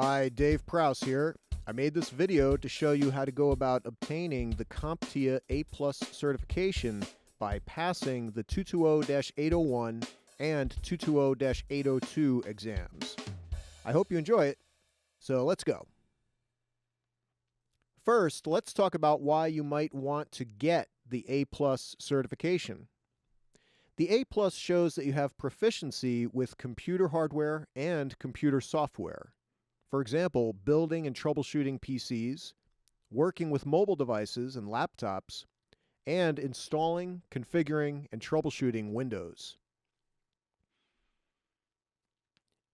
Hi, Dave PROWSE here. I made this video to show you how to go about obtaining the CompTIA A+ certification by passing the 220-801 and 220-802 exams. I hope you enjoy it, so let's go. First, let's talk about why you might want to get the A+ certification. The A+ shows that you have proficiency with computer hardware and computer software. For example, building and troubleshooting PCs, working with mobile devices and laptops, and installing, configuring, and troubleshooting Windows.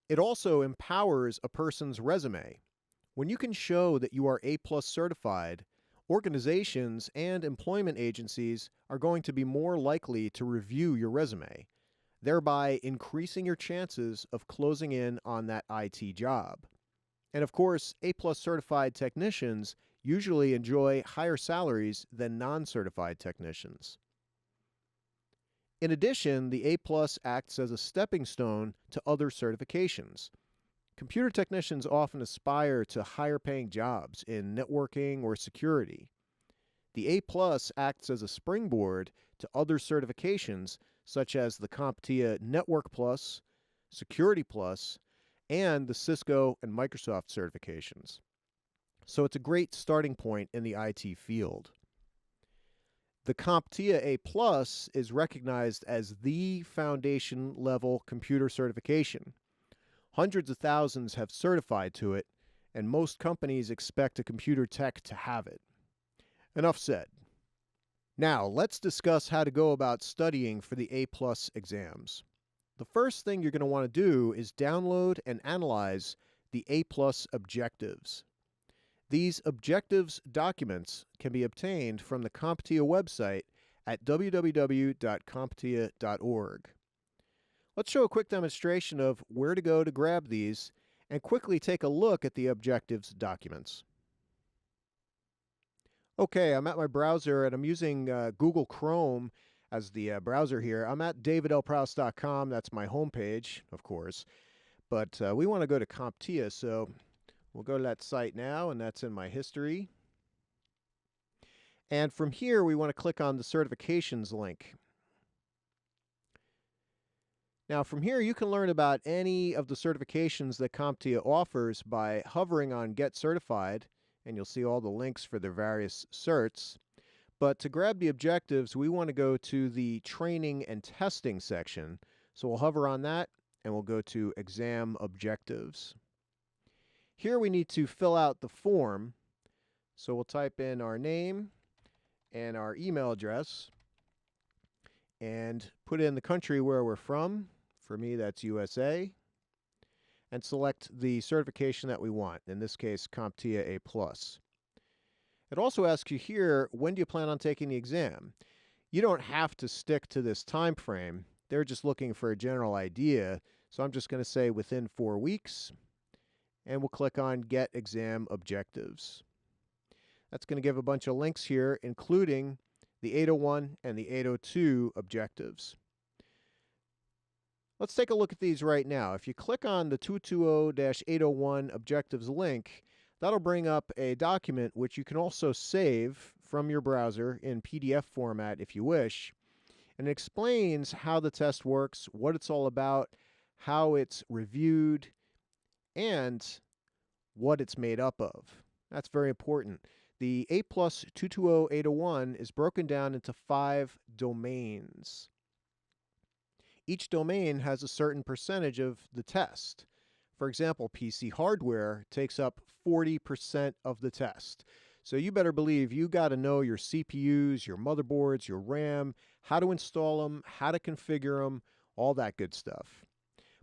It also empowers a person's resume. When you can show that you are A+ certified, organizations and employment agencies are going to be more likely to review your resume, thereby increasing your chances of closing in on that IT job. And of course, A+ certified technicians usually enjoy higher salaries than non-certified technicians. In addition, the A+ acts as a stepping stone to other certifications. Computer technicians often aspire to higher paying jobs in networking or security. The A+ acts as a springboard to other certifications such as the CompTIA Network Plus, Security Plus, and the Cisco and Microsoft certifications. So it's a great starting point in the IT field. The CompTIA A+ is recognized as the foundation level computer certification. Hundreds of thousands have certified to it, and most companies expect a computer tech to have it. Enough said. Now, let's discuss how to go about studying for the A+ exams. The first thing you're going to want to do is download and analyze the A+ objectives. These objectives documents can be obtained from the CompTIA website at www.comptia.org. Let's show a quick demonstration of where to go to grab these and quickly take a look at the objectives documents. Okay, I'm at my browser and I'm using Google Chrome as the browser here. I'm at davidlprowse.com. That's my homepage, of course. But we want to go to CompTIA, so we'll go to that site now, and that's in my history. And from here, we want to click on the certifications link. Now, from here, you can learn about any of the certifications that CompTIA offers by hovering on Get Certified, and you'll see all the links for their various certs. But to grab the objectives, we want to go to the training and testing section. So we'll hover on that and we'll go to exam objectives. Here we need to fill out the form. So we'll type in our name and our email address and put in the country where we're from. For me, that's USA. And select the certification that we want, in this case, CompTIA A+. It also asks you here, when do you plan on taking the exam? You don't have to stick to this time frame. They're just looking for a general idea. So I'm just going to say within 4 weeks, and we'll click on Get Exam Objectives. That's going to give a bunch of links here, including the 801 and the 802 objectives. Let's take a look at these right now. If you click on the 220-801 objectives link, that'll bring up a document which you can also save from your browser in PDF format if you wish. And it explains how the test works, what it's all about, how it's reviewed, and what it's made up of. That's very important. The A+ 220-801 is broken down into 5 domains. Each domain has a certain percentage of the test. For example, PC hardware takes up 40% of the test. So you better believe you got to know your CPUs, your motherboards, your RAM, how to install them, how to configure them, all that good stuff.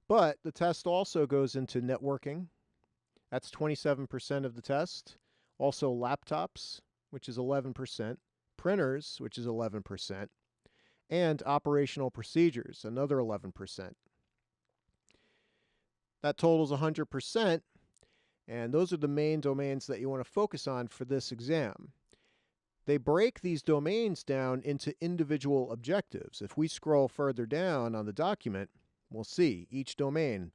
But the test also goes into networking. That's 27% of the test. Also laptops, which is 11%. Printers, which is 11%. And operational procedures, another 11%. That totals 100%, and those are the main domains that you want to focus on for this exam. They break these domains down into individual objectives. If we scroll further down on the document, we'll see each domain,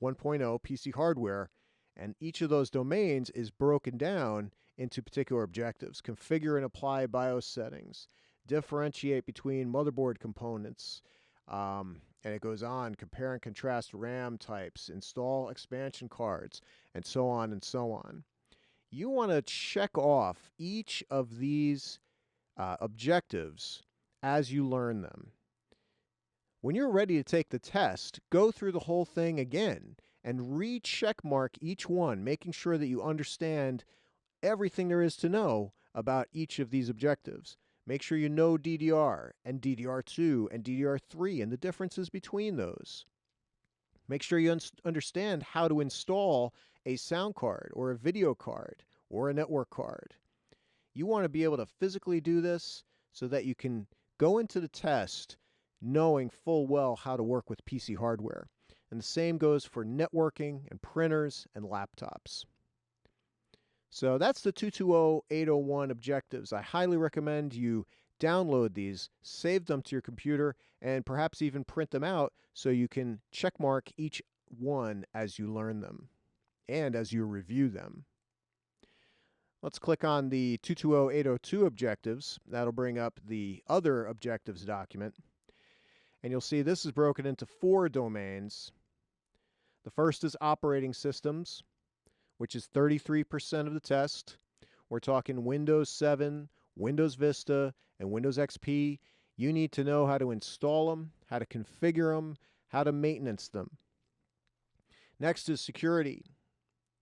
1.0 PC hardware, And each of those domains is broken down into particular objectives. Configure and apply BIOS settings, differentiate between motherboard components, and it goes on, compare and contrast RAM types, install expansion cards, and so on and so on. You want to check off each of these objectives as you learn them. When you're ready to take the test, go through the whole thing again and recheck mark each one, making sure that you understand everything there is to know about each of these objectives. Make sure you know DDR and DDR2 and DDR3 and the differences between those. Make sure you understand how to install a sound card or a video card or a network card. You want to be able to physically do this so that you can go into the test knowing full well how to work with PC hardware. And the same goes for networking and printers and laptops. So that's the 220801 objectives. I highly recommend you download these, save them to your computer, and perhaps even print them out so you can check mark each one as you learn them and as you review them. Let's click on the 220802 objectives. That'll bring up the other objectives document. And you'll see this is broken into 4 domains. The first is operating systems, which is 33% of the test. We're talking Windows 7, Windows Vista, and Windows XP. You need to know how to install them, how to configure them, how to maintenance them. Next is security.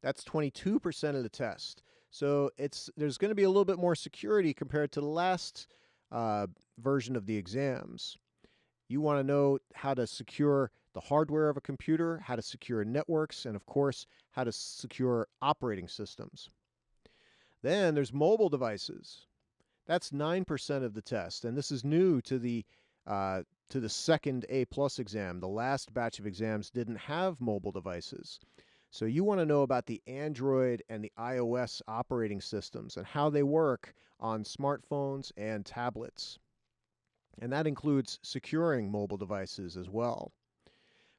That's 22% of the test. So there's going to be a little bit more security compared to the last version of the exams. You want to know how to secure the hardware of a computer, how to secure networks, and of course, how to secure operating systems. Then there's mobile devices. That's 9% of the test, and this is new to the second A+ exam. The last batch of exams didn't have mobile devices. So you want to know about the Android and the iOS operating systems and how they work on smartphones and tablets. And that includes securing mobile devices as well.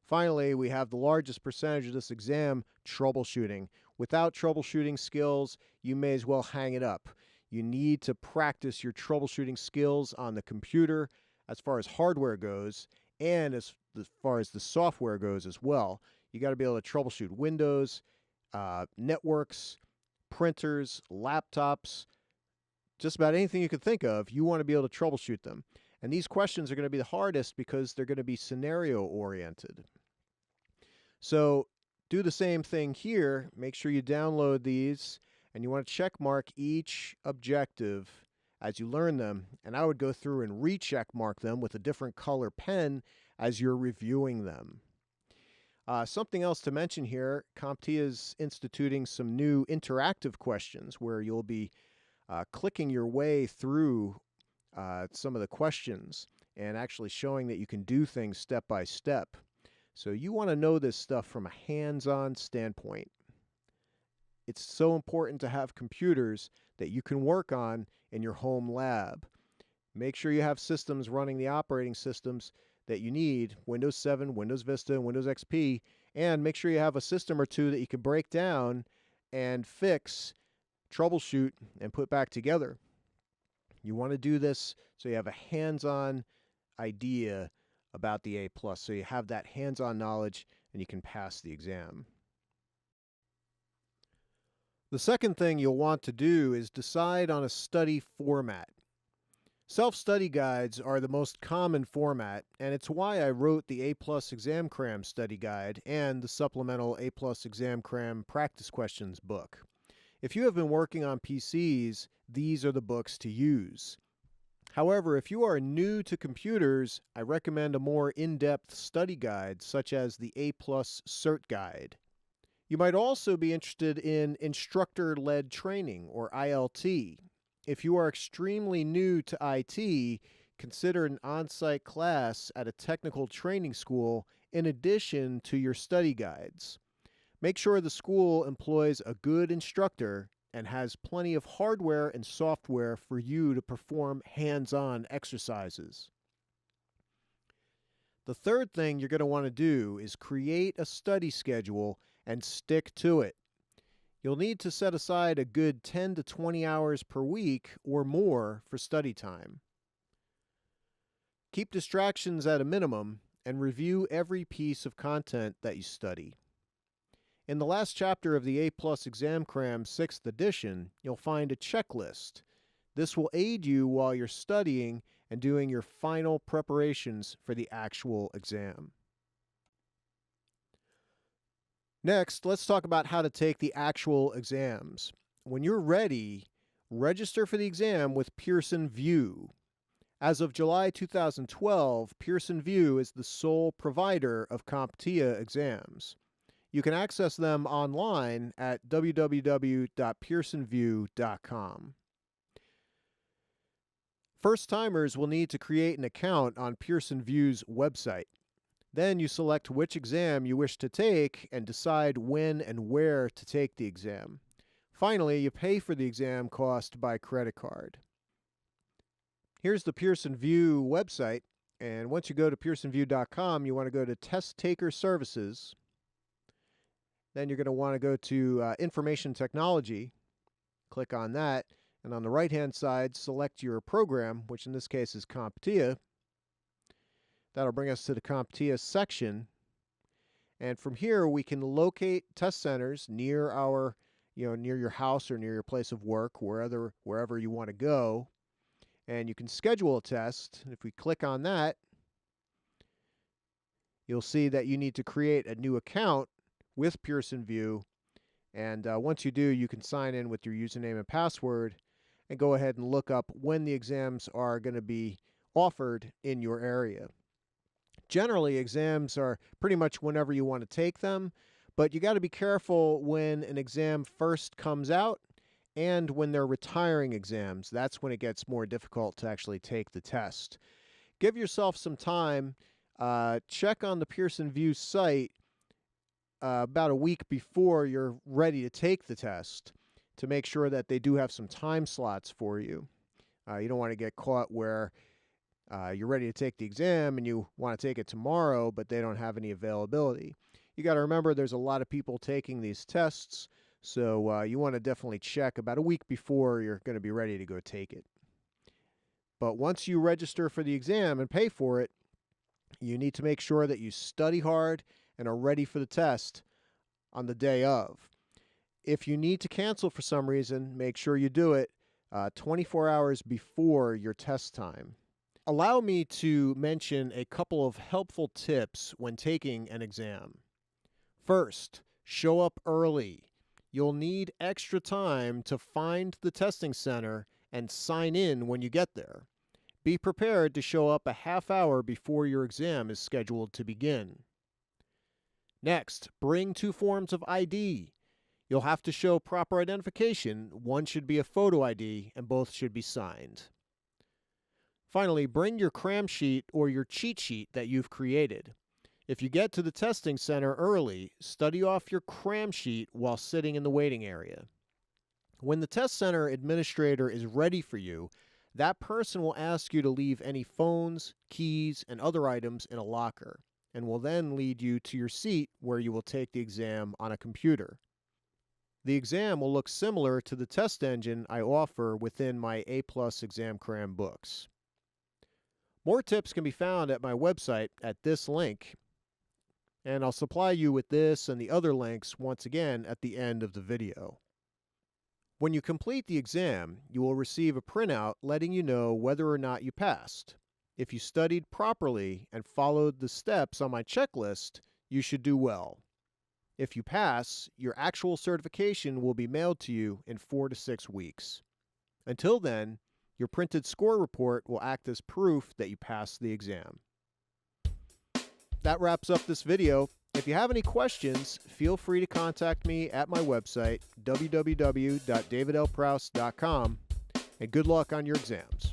Finally, we have the largest percentage of this exam, troubleshooting. Without troubleshooting skills, you may as well hang it up. You need to practice your troubleshooting skills on the computer as far as hardware goes and as far as the software goes as well. You got to be able to troubleshoot Windows, networks, printers, laptops, just about anything you can think of. You want to be able to troubleshoot them. And these questions are going to be the hardest because they're going to be scenario oriented. So do the same thing here. Make sure you download these, and you want to check mark each objective as you learn them. And I would go through and recheck mark them with a different color pen as you're reviewing them. Something else to mention here, CompTIA is instituting some new interactive questions where you'll be clicking your way through some of the questions and actually showing that you can do things step by step. So you want to know this stuff from a hands-on standpoint. It's so important to have computers that you can work on in your home lab. Make sure you have systems running the operating systems that you need, Windows 7, Windows Vista, and Windows XP, and make sure you have a system or two that you can break down and fix, troubleshoot, and put back together. You want to do this so you have a hands-on idea about the A+, so you have that hands-on knowledge and you can pass the exam. The second thing you'll want to do is decide on a study format. Self-study guides are the most common format, and it's why I wrote the A+ Exam Cram Study Guide and the supplemental A+ Exam Cram Practice Questions book. If you have been working on PCs, these are the books to use. However, if you are new to computers, I recommend a more in-depth study guide such as the A+ Cert Guide. You might also be interested in instructor-led training, or ILT. If you are extremely new to IT, consider an on-site class at a technical training school in addition to your study guides. Make sure the school employs a good instructor and has plenty of hardware and software for you to perform hands-on exercises. The third thing you're going to want to do is create a study schedule and stick to it. You'll need to set aside a good 10 to 20 hours per week or more for study time. Keep distractions at a minimum and review every piece of content that you study. In the last chapter of the A+ Exam Cram 6th edition, you'll find a checklist. This will aid you while you're studying and doing your final preparations for the actual exam. Next, let's talk about how to take the actual exams. When you're ready, register for the exam with Pearson VUE. As of July 2012, Pearson VUE is the sole provider of CompTIA exams. You can access them online at www.pearsonvue.com. First-timers will need to create an account on Pearson VUE's website. Then you select which exam you wish to take and decide when and where to take the exam. Finally, you pay for the exam cost by credit card. Here's the Pearson VUE website, and once you go to pearsonvue.com, you want to go to Test Taker Services. Then you're going to want to go to Information Technology. Click on that, and on the right-hand side, select your program, which in this case is CompTIA. That'll bring us to the CompTIA section, and from here we can locate test centers near our, near your house or near your place of work, wherever you want to go. And you can schedule a test. If we click on that, you'll see that you need to create a new account with Pearson VUE. And once you do, you can sign in with your username and password and go ahead and look up when the exams are going to be offered in your area. Generally, exams are pretty much whenever you want to take them, but you got to be careful when an exam first comes out and when they're retiring exams. That's when it gets more difficult to actually take the test. Give yourself some time. Check on the Pearson VUE site about a week before you're ready to take the test to make sure that they do have some time slots for you. You don't want to get caught where you're ready to take the exam and you want to take it tomorrow, but they don't have any availability. You got to remember there's a lot of people taking these tests, so you want to definitely check about a week before you're going to be ready to go take it. But once you register for the exam and pay for it, you need to make sure that you study hard and are ready for the test on the day of. If you need to cancel for some reason, make sure you do it 24 hours before your test time. Allow me to mention a couple of helpful tips when taking an exam. First, show up early. You'll need extra time to find the testing center and sign in when you get there. Be prepared to show up a half hour before your exam is scheduled to begin. Next, bring 2 forms of ID. You'll have to show proper identification. One should be a photo ID and both should be signed. Finally, bring your cram sheet or your cheat sheet that you've created. If you get to the testing center early, study off your cram sheet while sitting in the waiting area. When the test center administrator is ready for you, that person will ask you to leave any phones, keys, and other items in a locker, and will then lead you to your seat where you will take the exam on a computer. The exam will look similar to the test engine I offer within my A+ Exam Cram books. More tips can be found at my website at this link, and I'll supply you with this and the other links once again at the end of the video. When you complete the exam, you will receive a printout letting you know whether or not you passed. If you studied properly and followed the steps on my checklist, you should do well. If you pass, your actual certification will be mailed to you in 4 to 6 weeks. Until then, your printed score report will act as proof that you passed the exam. That wraps up this video. If you have any questions, feel free to contact me at my website, www.davidlprowse.com, and good luck on your exams.